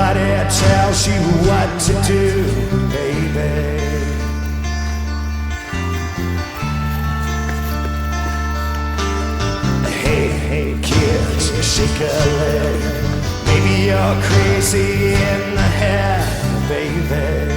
nobody tells you what to do, baby. Hey, hey, kids, shake a leg. Maybe you're crazy in the head, baby.